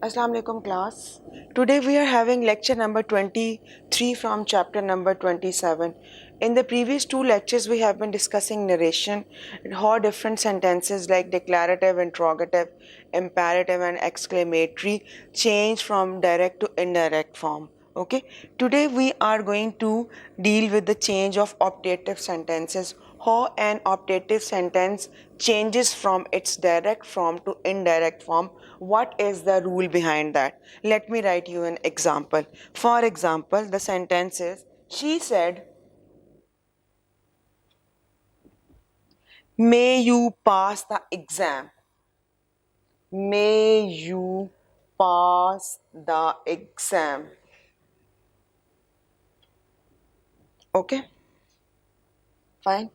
Assalamu alaikum class. Today we are having lecture number 23 from chapter number 27. In the previous two lectures we have been discussing narration and how different sentences like declarative, interrogative, imperative and exclamatory change from direct to indirect form. Okay. Today we are going to deal with the change of optative sentences, how an optative sentence changes from its direct form to indirect form. What is the rule behind that? Let me write you an example. For example, the sentence is, she said, may you pass the exam. May you pass the exam. Okay, fine.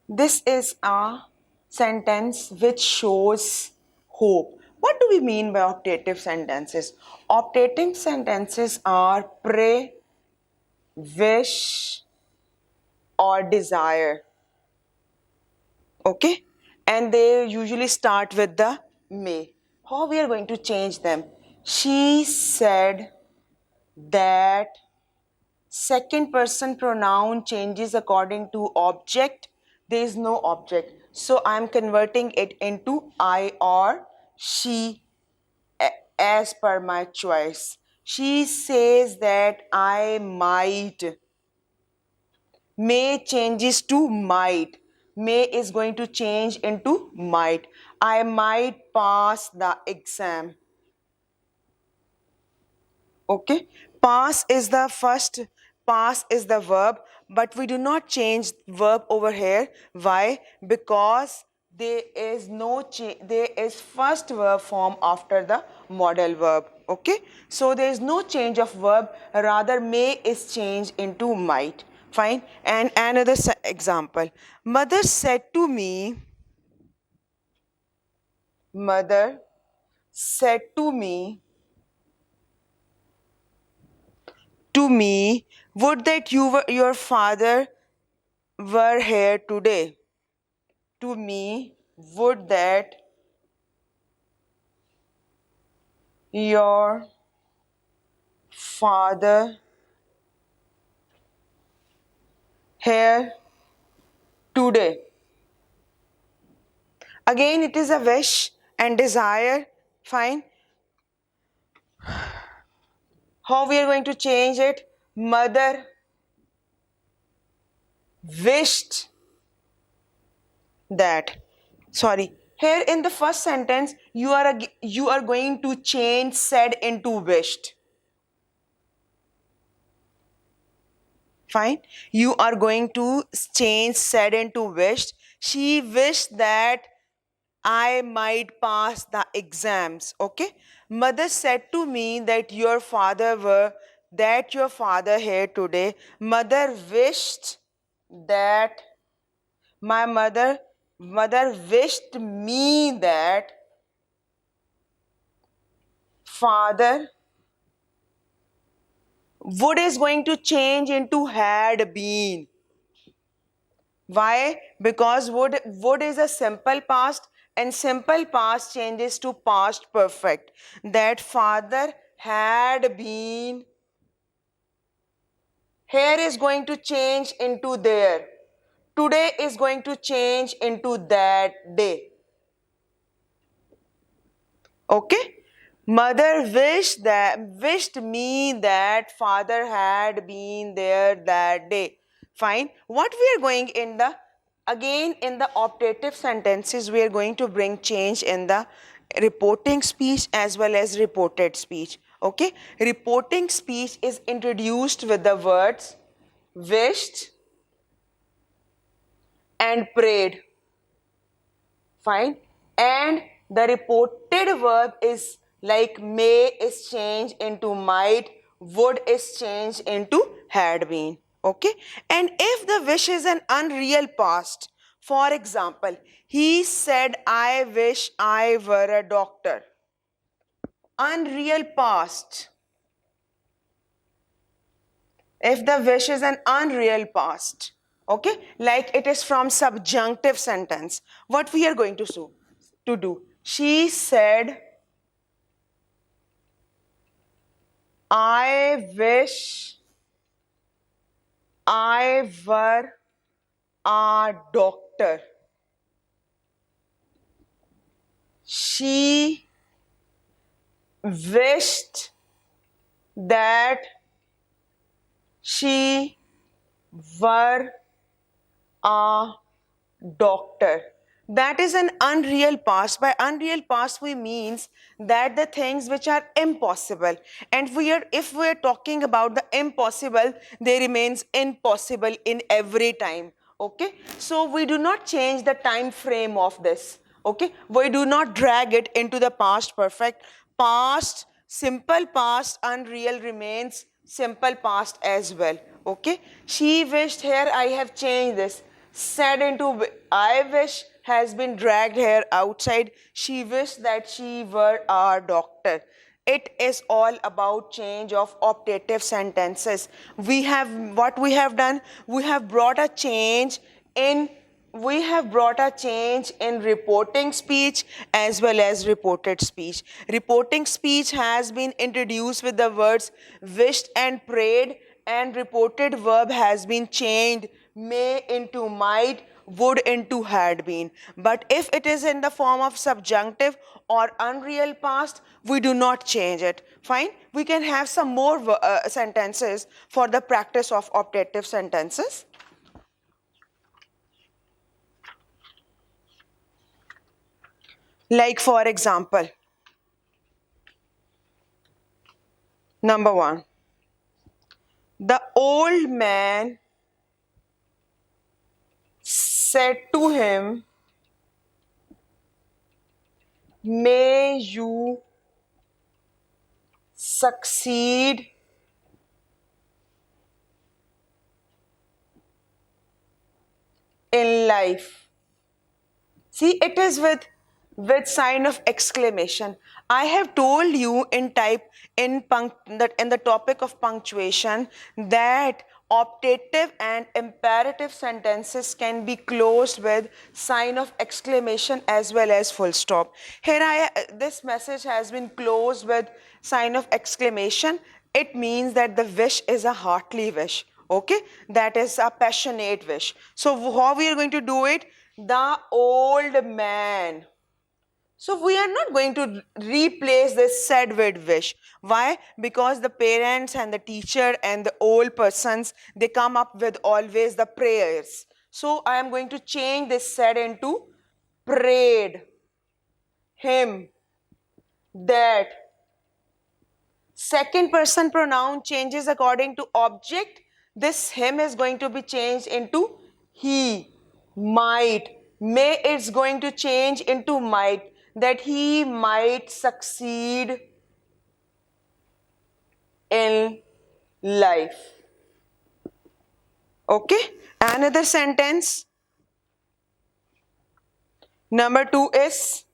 This is a sentence which shows hope. What do we mean by optative sentences? Optative sentences are pray, wish, or desire. Okay? And they usually start with the may. How we are going to change them? She said that second person pronoun changes according to object. There is no object. So I am converting it into I or she as per my choice. She says that I might. May changes to might. May is going to change into might. I might pass the exam. Okay, pass is the first, pass is the verb, but we do not change verb over here. Why? Because there is no there is first verb form after the modal verb. Okay, so there is no change of verb, rather may is changed into might. Fine. And another example, mother said to me, mother said to me, would that your father were here today. To me, would that your father here today. Again, it is a wish and desire. Fine. How we are going to change it? Mother wished that. Sorry. Here in the first sentence, you are going to change said into wished. Fine. You are going to change said into wished. She wished that I might pass the exams. Okay. Mother said to me that your father here today. Mother wished that my mother wished me that father. Would is going to change into had been. Why? Because would is a simple past, and simple past changes to past perfect. That father had been. Here is going to change into there. Today is going to change into that day. Okay? Mother wished me that father had been there that day. Fine. What we are going in the, again in the optative sentences, we are going to bring change in the reporting speech as well as reported speech. Okay? Reporting speech is introduced with the words wished and prayed. Fine. And the reported verb is like may is changed into might, would is changed into had been. Okay. And if the wish is an unreal past, for example, he said, I wish I were a doctor. Unreal past. If the wish is an unreal past, okay, like it is from subjunctive sentence, what we are going to do? She said I wish I were a doctor. She wished that she were a doctor. That is an unreal past. By unreal past we means that the things which are impossible, and if we are talking about the impossible, they remains impossible in every time. Okay, so we do not change the time frame of this. Okay, we do not drag it into the past perfect. Past, simple past, unreal remains simple past as well. Okay, she wished, here I have changed this, said into I wish has been dragged here outside. She wished that she were a doctor. It is all about change of optative sentences. We have, what we have done, we have brought a change in, we have brought a change in reporting speech as well as reported speech. Reporting speech has been introduced with the words wished and prayed, and reported verb has been changed may into might, would into had been. But if it is in the form of subjunctive or unreal past, we do not change it. Fine, we can have some more sentences for the practice of optative sentences. Like for example, number 1, the old man said to him, may you succeed in life. See, it is with sign of exclamation. I have told you in the topic of punctuation that optative and imperative sentences can be closed with sign of exclamation as well as full stop. Here this message has been closed with sign of exclamation. It means that the wish is a heartly wish. Okay, that is a passionate wish. So how we are going to do it? The old man. So we are not going to replace this said with wish. Why? Because the parents and the teacher and the old persons, they come up with always the prayers. So I am going to change this said into prayed him that. Second person pronoun changes according to object. This him is going to be changed into he. Might. May it's going to change into might. That he might succeed in life. Okay. Another sentence. Number 2 is,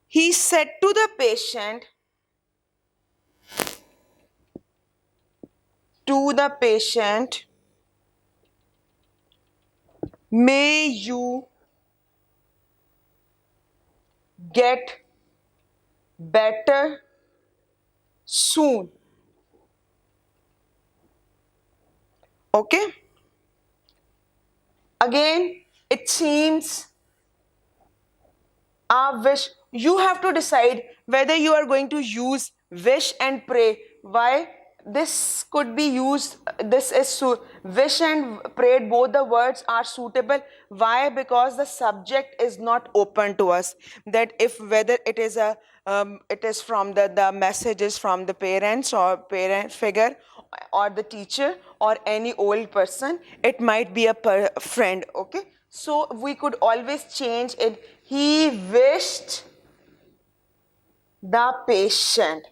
he said to the patient, may you get better soon. Okay. Again, it seems a wish. You have to decide whether you are going to use wish and pray. Why? This could be used, this is wish and prayed, both the words are suitable. Why? Because the subject is not open to us, that if whether it is a it is from the message is from the parents or parent figure or the teacher or any old person, it might be a friend. Okay, so we could always change it. He wished the patient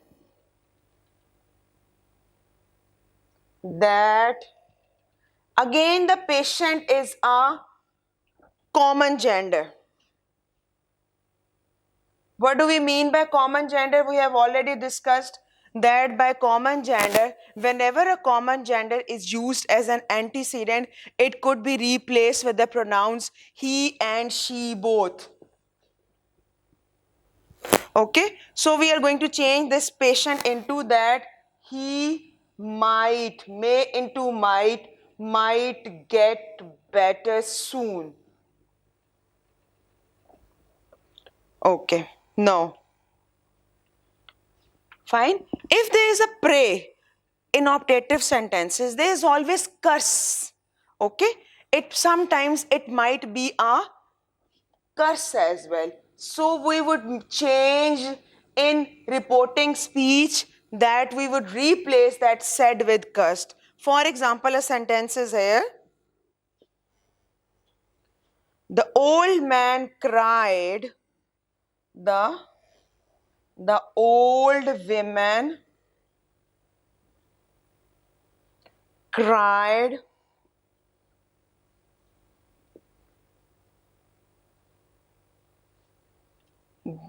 that. Again, the patient is a common gender. What do we mean by common gender? We have already discussed that by common gender, whenever a common gender is used as an antecedent, it could be replaced with the pronouns he and she both. Okay, so we are going to change this patient into that he might, may into might get better soon. Okay, no. Fine. If there is a pray in optative sentences, there is always curse. Okay? It sometimes it might be a curse as well. So we would change in reporting speech that we would replace that said with cursed. For example, a sentence is here. The old man cried. The old woman cried.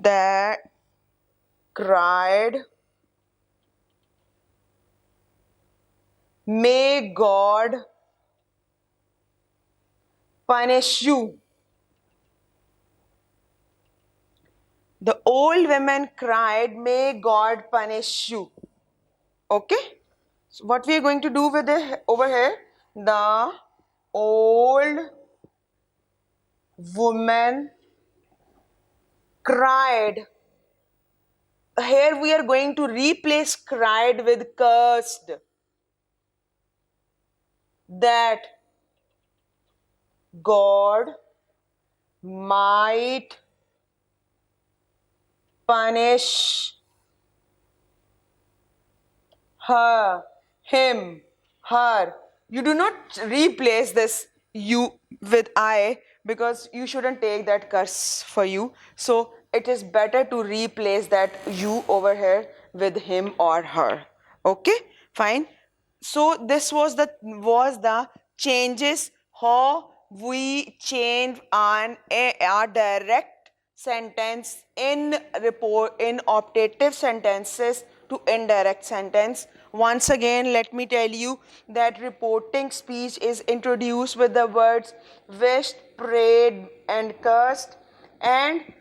That cried. May God punish you. The old woman cried, may God punish you. Okay? So what we are going to do with it over here? The old woman cried. Here we are going to replace cried with cursed. That God might punish her, him, her. You do not replace this you with I because you shouldn't take that curse for you. So it is better to replace that you over here with him or her. Okay, fine. So this was the changes how we change our direct sentence in optative sentences to indirect sentence. Once again, let me tell you that reporting speech is introduced with the words wished, prayed, and cursed, and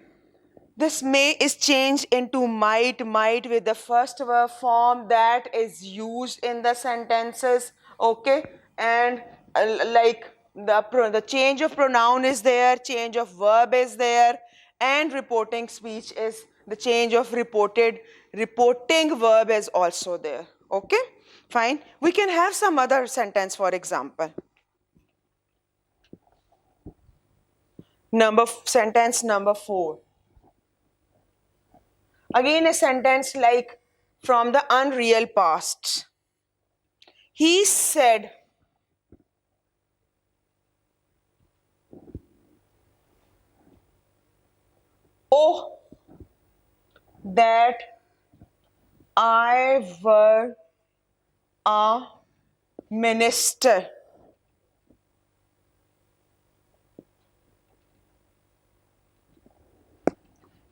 this may is changed into might with the first verb form that is used in the sentences. Okay, and like the change of pronoun is there, change of verb is there, and reporting speech is the change of reporting verb is also there. Okay, fine. We can have some other sentence, for example. Sentence number 4. Again, a sentence like from the unreal past. He said, oh, that I were a minister.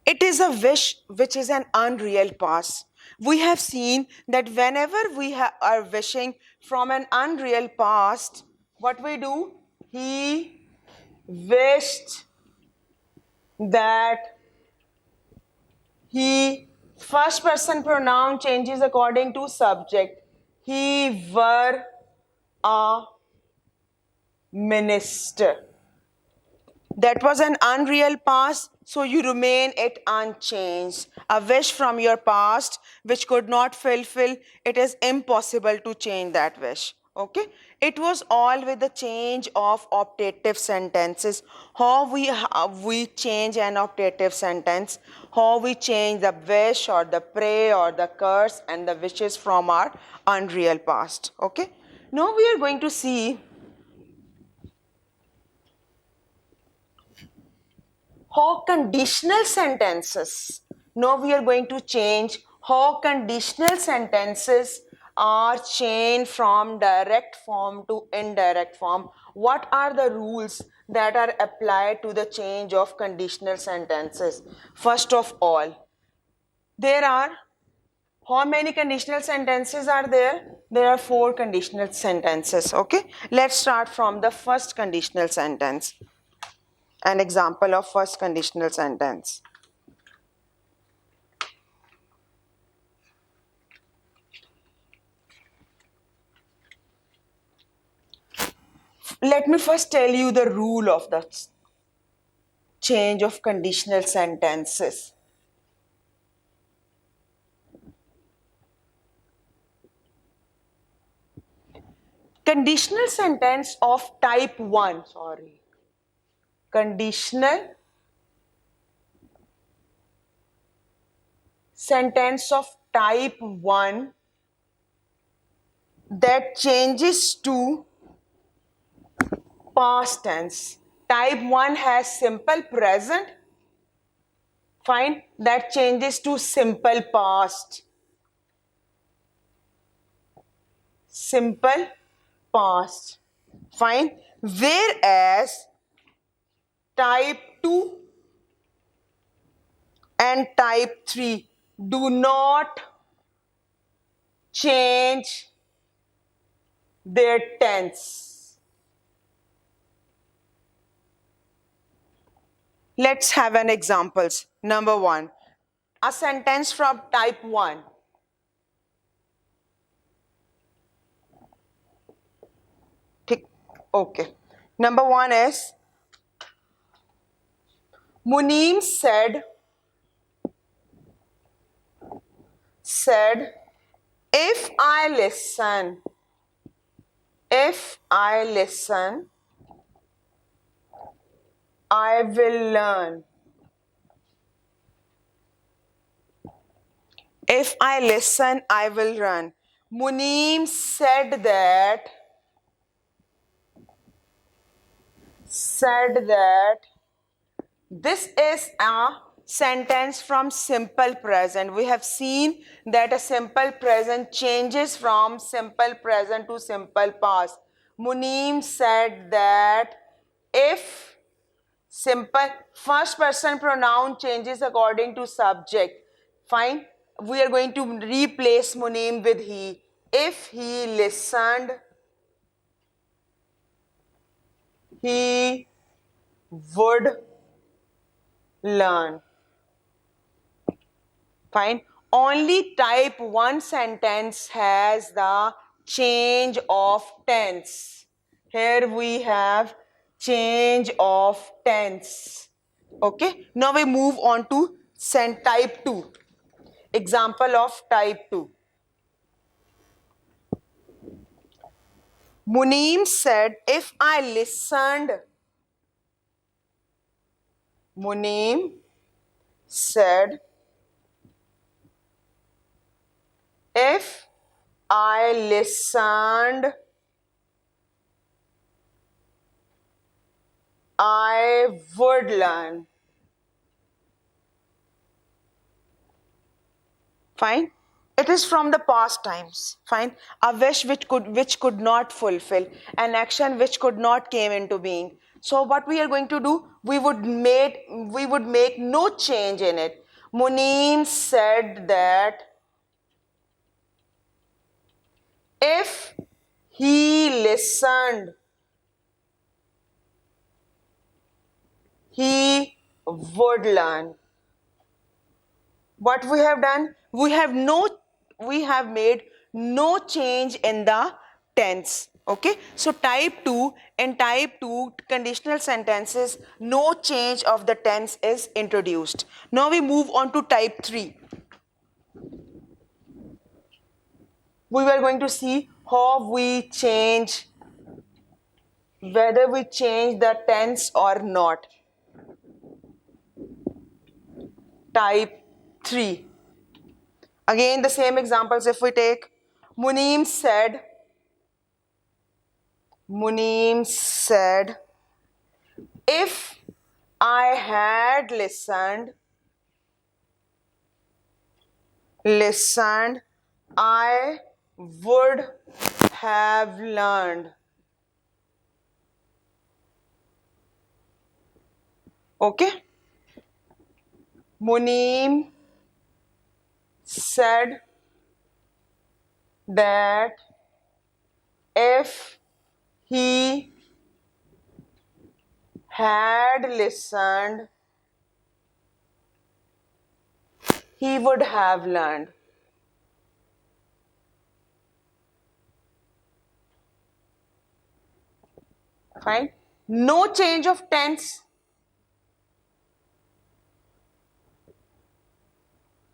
It is a wish which is an unreal past. We have seen that whenever we are wishing from an unreal past, what we do? He wished that he, first person pronoun changes according to subject. He were a minister. That was an unreal past, so you remain it unchanged. A wish from your past which could not fulfill, it is impossible to change that wish. Okay? It was all with the change of optative sentences. How we change an optative sentence, how we change the wish or the pray or the curse and the wishes from our unreal past. Okay? Now we are going to see how conditional sentences. Now we are going to change how conditional sentences are changed from direct form to indirect form. What are the rules that are applied to the change of conditional sentences? First of all, there are how many conditional sentences are there? There are 4 conditional sentences. Okay, let's start from the first conditional sentence. An example of first conditional sentence. Let me first tell you the rule of the change of conditional sentences. Conditional sentence of type 1, conditional sentence of type 1 that changes to past tense. Type 1 has simple present, fine, that changes to simple past. Simple past, fine. Whereas type 2 and type 3 do not change their tense. Let's have an examples. Number 1, a sentence from type 1. Okay. Number 1 is Muneem said, if I listen, I will learn. If I listen, I will run. Muneem said that this is a sentence from simple present. We have seen that a simple present changes from simple present to simple past. Muneem said that if simple first person pronoun changes according to subject, fine, we are going to replace Muneem with he. If he listened, he would learn. Fine. Only type 1 sentence has the change of tense. Here we have change of tense. Okay. Now we move on to type 2. Example of type 2. Muneem said, if I listened. Muneem said, if I listened, I would learn. Fine. It is from the past times. Fine. A wish which could not fulfill, an action which could not came into being. So what we are going to do, we would make no change in it. Muneem said that if he listened, he would learn. What we have done, we have made no change in the tense. Okay, so in type 2 conditional sentences, no change of the tense is introduced. Now we move on to type 3. We were going to see how we change, whether we change the tense or not. Type 3. Again, the same examples if we take. Muneem said, if I had listened, I would have learned. Okay? Muneem said that if he had listened, he would have learned. Fine. No change of tense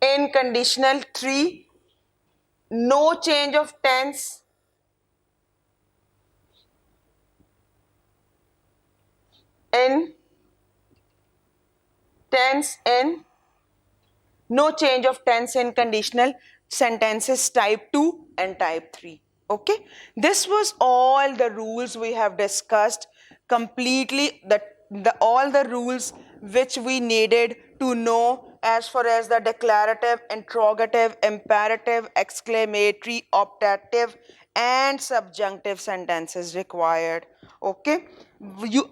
in conditional 3. No change of tense in tense in no change of tense in conditional sentences type 2 and type 3. Okay, this was all the rules we have discussed completely, the all the rules which we needed to know as far as the declarative, interrogative, imperative, exclamatory, optative and subjunctive sentences required. Okay,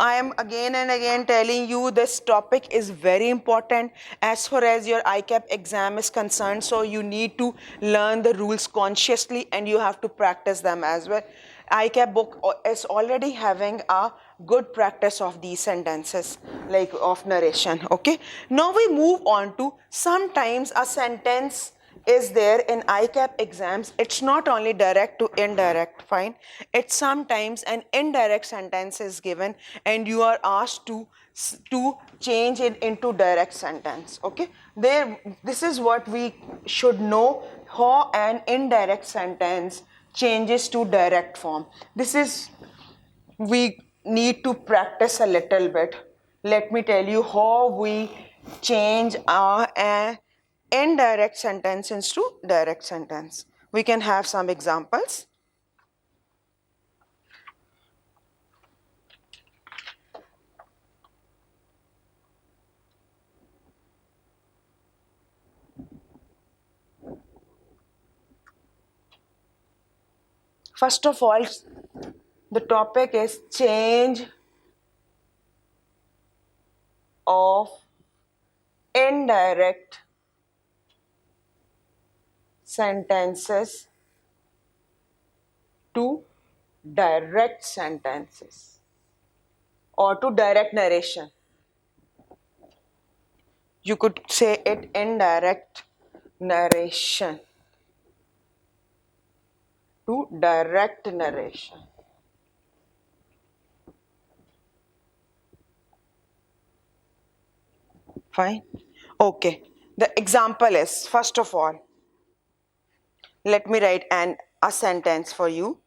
I am again and again telling you this topic is very important as far as your ICAP exam is concerned, so you need to learn the rules consciously and you have to practice them as well. ICAP book is already having a good practice of these sentences, like of narration. Okay, now we move on to sometimes a sentence is there in ICAP exams. It's not only direct to indirect, fine. It's sometimes an indirect sentence is given and you are asked to change it into direct sentence. Okay, this is what we should know, how an indirect sentence changes to direct form. This is, we need to practice a little bit. Let me tell you how we change our indirect sentence into direct sentence. We can have some examples. First of all, the topic is change of indirect sentences to direct sentences or to direct narration. You could say it indirect narration to direct narration. Fine. Okay. The example is, first of all, let me write a sentence for you.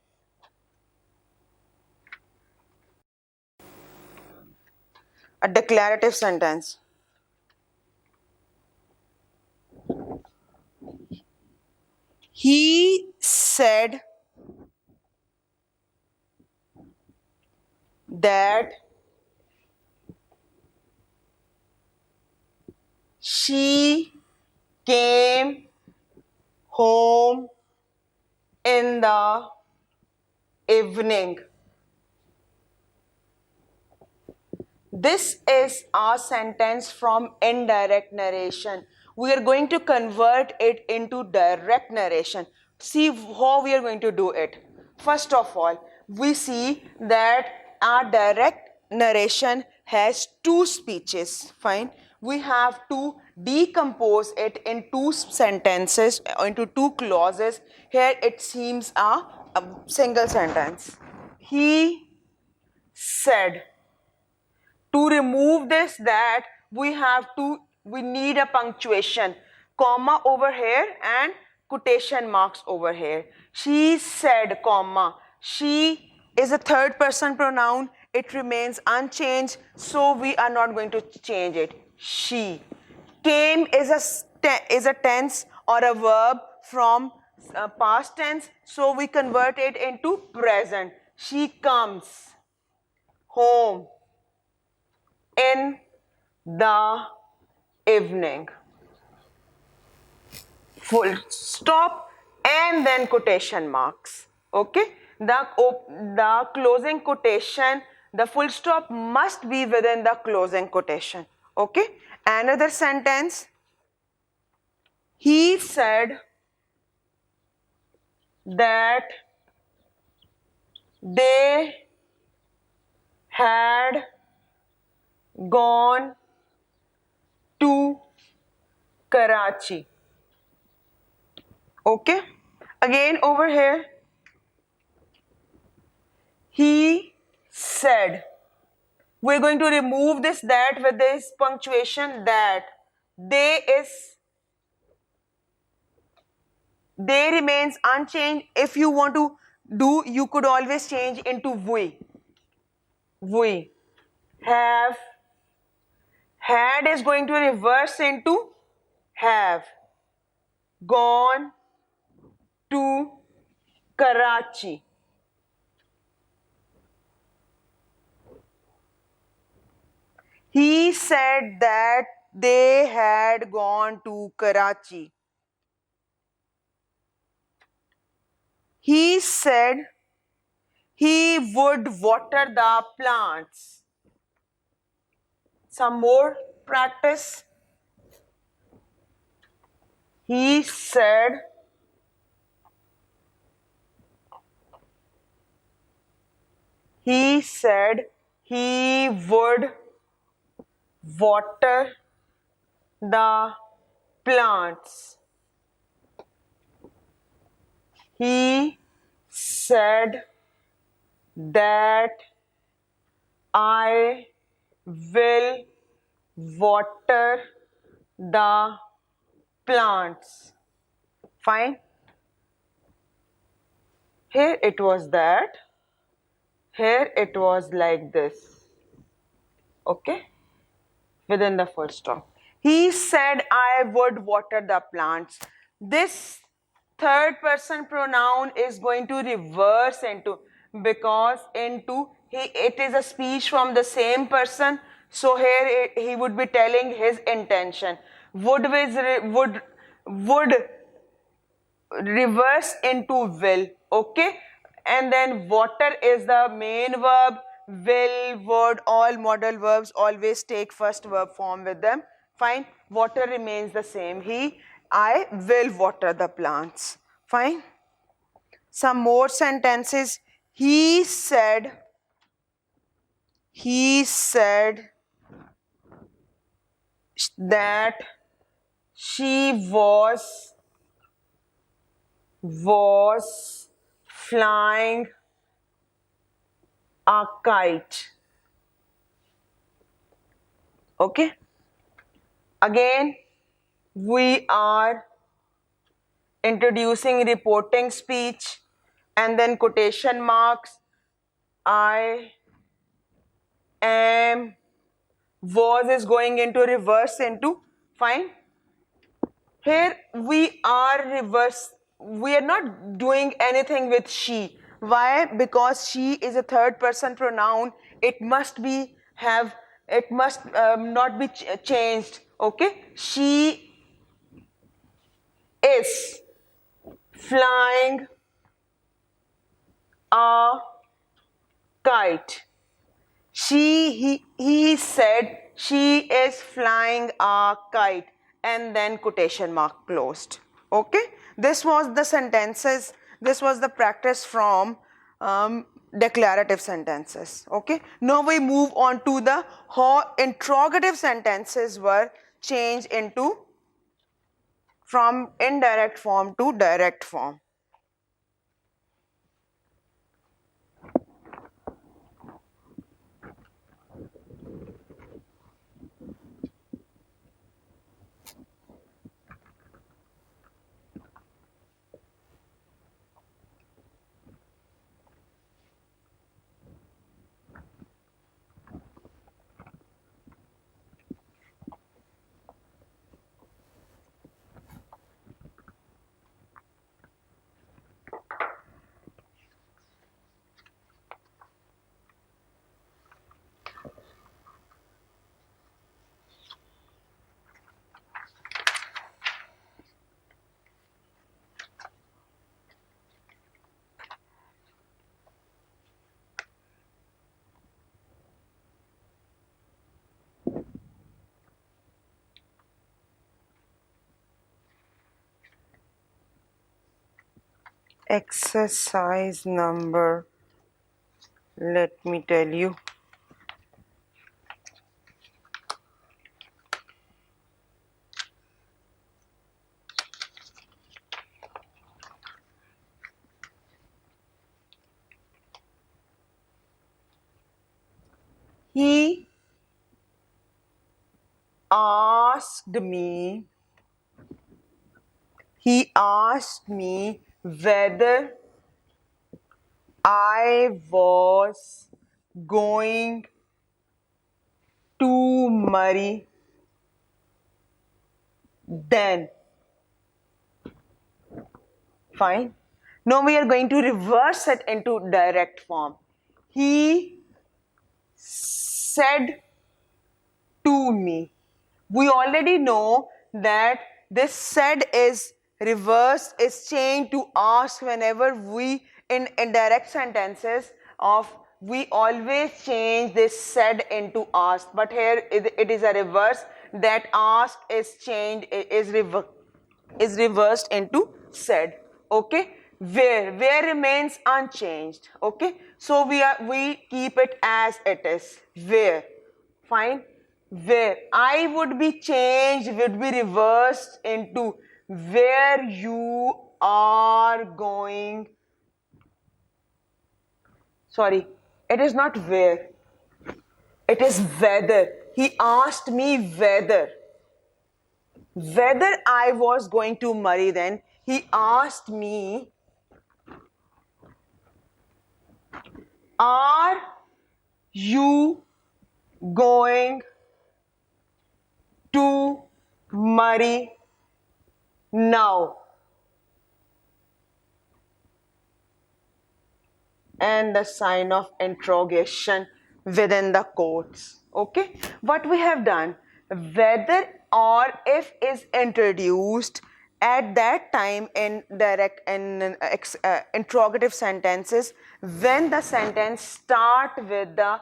A declarative sentence. He said that she came home in the evening. This is our sentence from indirect narration. We are going to convert it into direct narration. See how we are going to do it. First of all, we see that our direct narration has two speeches. Fine. We have to decompose it in two sentences, into two clauses. Here it seems a single sentence. He said. To remove this, that we need a punctuation, comma over here and quotation marks over here. She said, comma. She is a third person pronoun. It remains unchanged, so we are not going to change it. She. Came is a tense or a verb from past tense, so we convert it into present. She comes home in the evening. Full stop and then quotation marks. Okay, the closing quotation, the full stop must be within the closing quotation. Okay, another sentence. He said that they had gone to Karachi. Okay, again over here, he said. We're going to remove this that with this punctuation that. They remains unchanged. If you want to do, you could always change into we. We have. Had is going to reverse into have. Gone to Karachi. He said that they had gone to Karachi. He said he would water the plants. Some more practice. He said he would water the plants. He said that I will water the plants. Fine. Here it was that. Here it was like this. Okay. Within the full stop. He said I would water the plants. This third person pronoun is going to reverse into, because into it is a speech from the same person. So here he would be telling his intention. Would reverse into will. Okay. And then water is the main verb. Will, would, all modal verbs always take first verb form with them. Fine. Water remains the same. I will water the plants. Fine. Some more sentences. He said that she was flying a kite. Okay. Again, we are introducing reporting speech and then quotation marks. I am, was is going into reverse into. Fine. Here we are not doing anything with she. Why? Because she is a third person pronoun. It must not be changed. Okay. She is flying a kite. He said she is flying a kite, and then quotation mark closed. Okay. This was the sentences. This was the practice from declarative sentences. Okay. Now we move on to the how interrogative sentences were changed into from indirect form to direct form. Exercise number, let me tell you. asked me whether I was going to marry. Then, fine. Now we are going to reverse it into direct form. He said to me. We already know that this said is reversed, is changed to ask whenever we in indirect sentences of we always change this said into asked, but here it is a reverse, that asked is changed, is reversed into said. Okay, where remains unchanged. Okay, so we keep it as it is, where. Fine. Where I would be changed, would be reversed into where you are going. Sorry, it is not where, it is whether. He asked me whether I was going to marry. Then he asked me, are you going to marry now? And the sign of interrogation within the quotes. Okay, what we have done, whether or if is introduced at that time in direct and interrogative sentences when the sentence start with the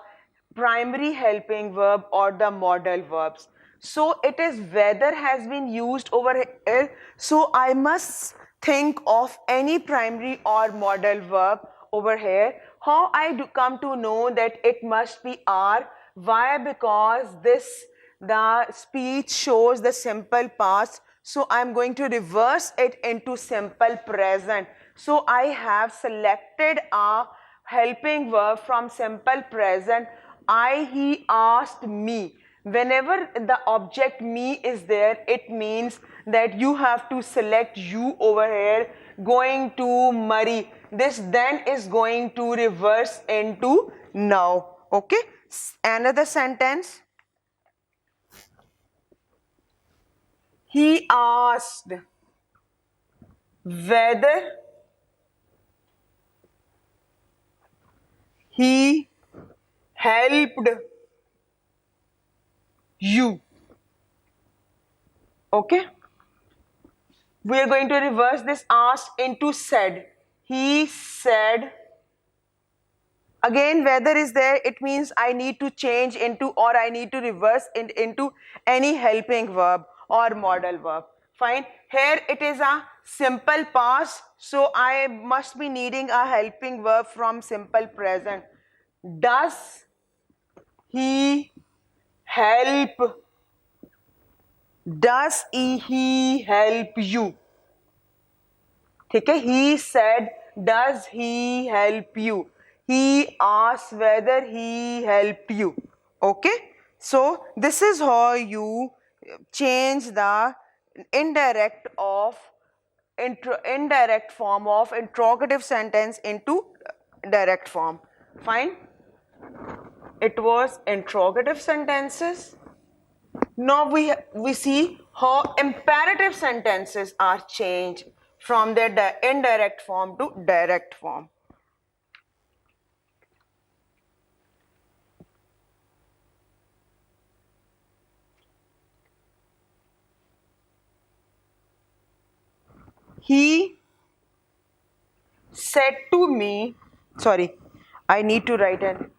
primary helping verb or the modal verbs. So it is whether has been used over here. So I must think of any primary or modal verb over here. How I do come to know that it must be are? Why? Because the speech shows the simple past. So I'm going to reverse it into simple present. So I have selected a helping verb from simple present. He asked me. Whenever the object me is there, it means that you have to select you over here, going to marry. This then is going to reverse into now. Okay, another sentence. He asked whether he helped you. Okay, we are going to reverse this asked into said. He said. Again, whether is there, it means I need to change into or I need to reverse into any helping verb or modal verb. Fine. Here it is a simple past, so I must be needing a helping verb from simple present. Does he help? Does he help you? Okay, he said, does he help you? He asked whether he helped you. Okay, so this is how you change the indirect form of interrogative sentence into direct form. Fine. It was interrogative sentences. Now we see how imperative sentences are changed from their indirect form to direct form. He said to me, sorry, I need to write an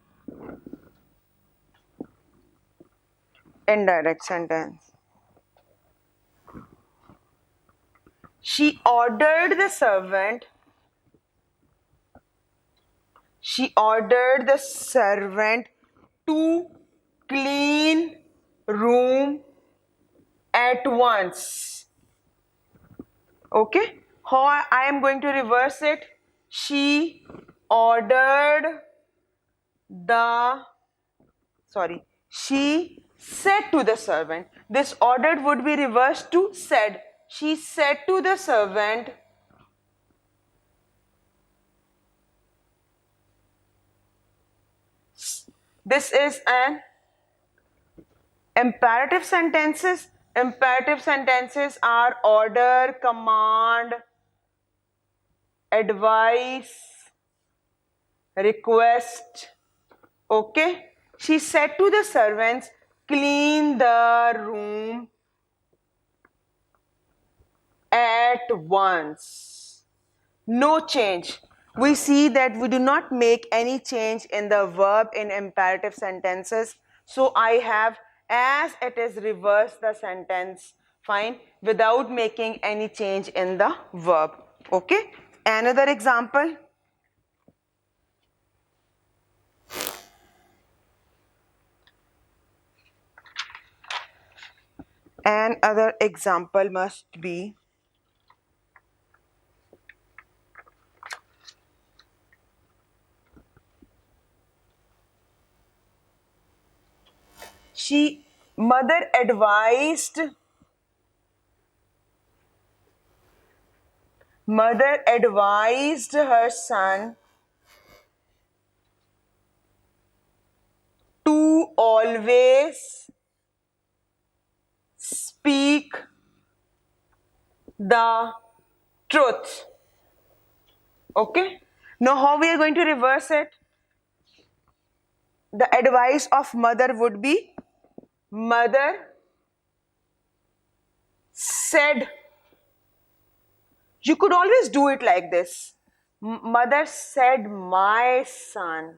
indirect sentence. She ordered the servant to clean room at once. Okay, how I am going to reverse it? She ordered the said to the servant. This ordered would be reversed to said. She said to the servant, this is an imperative sentences. Imperative sentences are order, command, advice, request. Okay? She said to the servants, clean the room at once. No change. We see that we do not make any change in the verb in imperative sentences. So I have as it is reverse the sentence. Fine. Without making any change in the verb. Okay. Another example. Another example must be mother advised her son to always speak the truth. Okay. Now how we are going to reverse it? The advice of mother would be mother said. You could always do it like this. Mother said my son.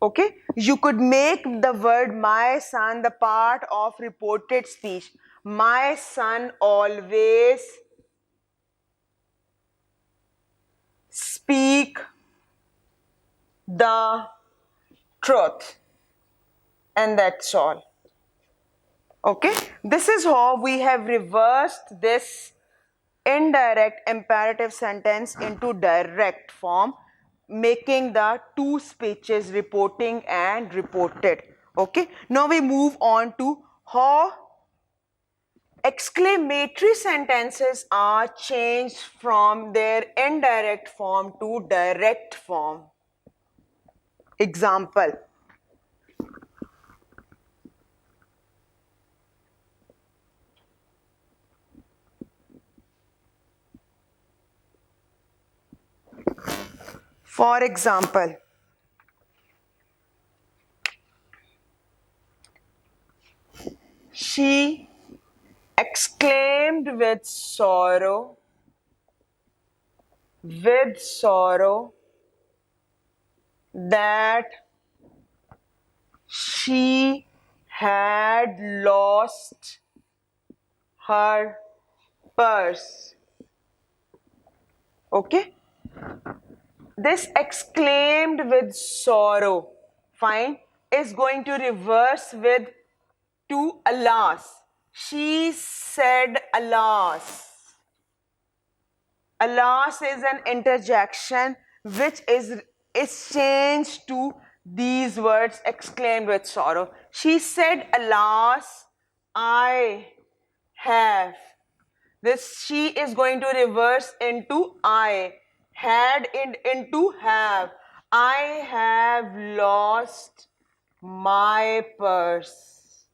Okay. You could make the word my son the part of reported speech. My son always speak the truth. And that's all. Okay. This is how we have reversed this indirect imperative sentence into direct form, making the two speeches reporting and reported. Okay. Now we move on to how exclamatory sentences are changed from their indirect form to direct form. Example. For example, she exclaimed with sorrow that she had lost her purse. Okay. This exclaimed with sorrow, fine, is going to reverse with to alas. She said alas. Alas is an interjection which is changed to these words exclaimed with sorrow. She said alas, I have. This she is going to reverse into I. Had into have. I have lost my purse.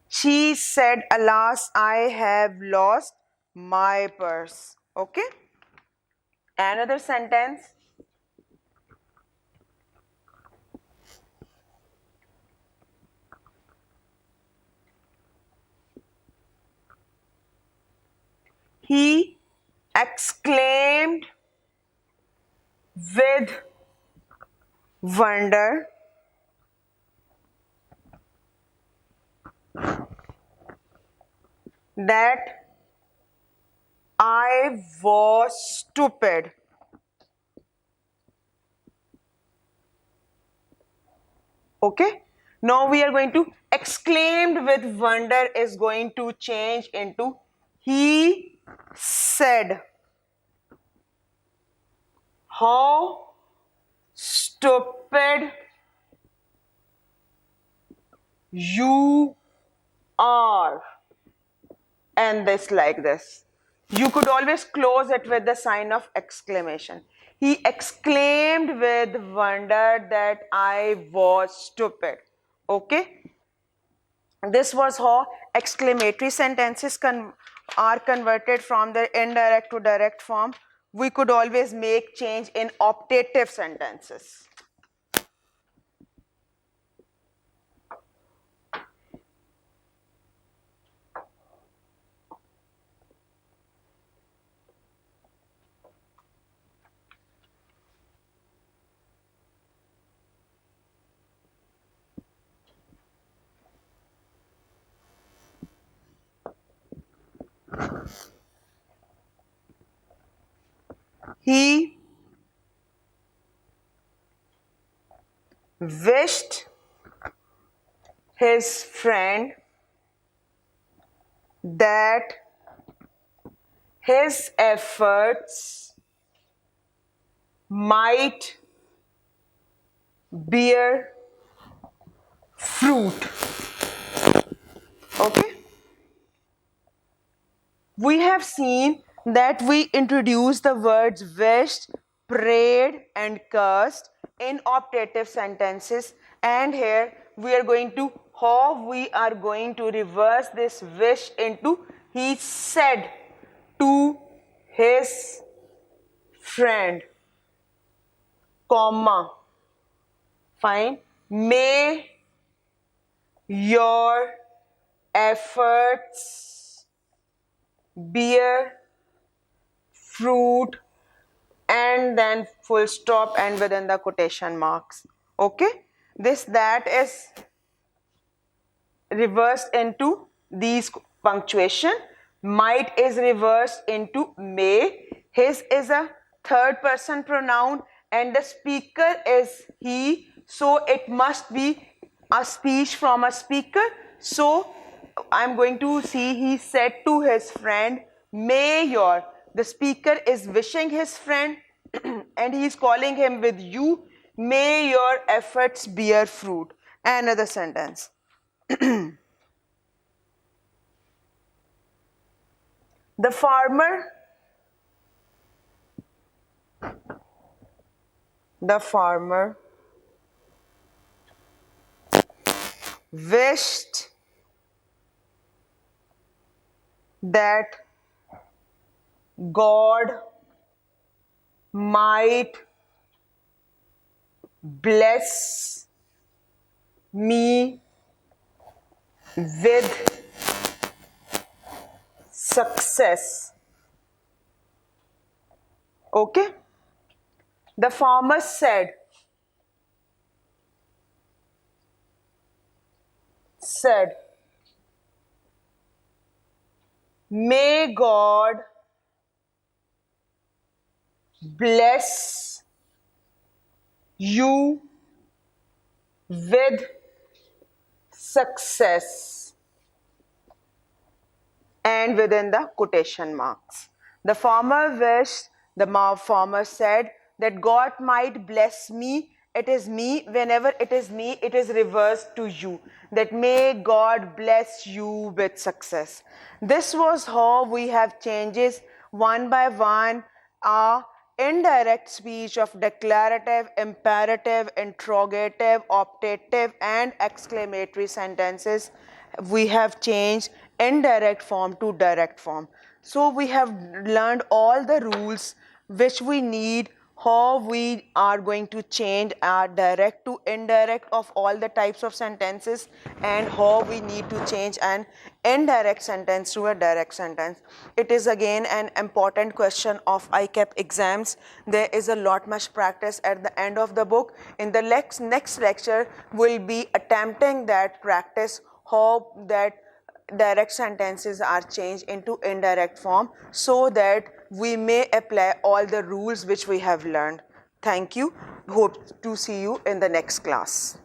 She said, alas, I have lost my purse. Okay. Another sentence. He exclaimed with wonder that I was stupid. Okay. Now we are going to exclaimed with wonder is going to change into he said. How stupid You are. And this like this. You could always close it with the sign of exclamation. He exclaimed with wonder that I was stupid. Okay? This was how exclamatory sentences are converted from their indirect to direct form. We could always make change in optative sentences. He wished his friend that his efforts might bear fruit. Okay? We have seen that we introduced the words wished, prayed, and cursed in optative sentences, and here we are going to how we are going to reverse this wish into he said to his friend, comma, fine, may your efforts bear fruit, and then full stop and within the quotation marks. Okay, that is reversed into these punctuation. Might is reversed into may. His is a third person pronoun and the speaker is he, so it must be a speech from a speaker. So I'm going to see he said to his friend, may your, the speaker is wishing his friend and he is calling him with you, may your efforts bear fruit. Another sentence. The farmer wished that God might bless me with success. Okay? The farmer said, may God bless you with success, and within the quotation marks. The farmer wished, the farmer said that God might bless me. It is me. Whenever it is me, it is reversed to you. That may God bless you with success. This was how we have changes one by one. Indirect speech of declarative, imperative, interrogative, optative, and exclamatory sentences. We have changed indirect form to direct form. So we have learned all the rules which we need, how we are going to change our direct to indirect of all the types of sentences, and how we need to change an indirect sentence to a direct sentence. It is again an important question of ICAP exams. There is a lot much practice at the end of the book. In the next lecture, we'll be attempting that practice, how that direct sentences are changed into indirect form so that we may apply all the rules which we have learned. Thank you. Hope to see you in the next class.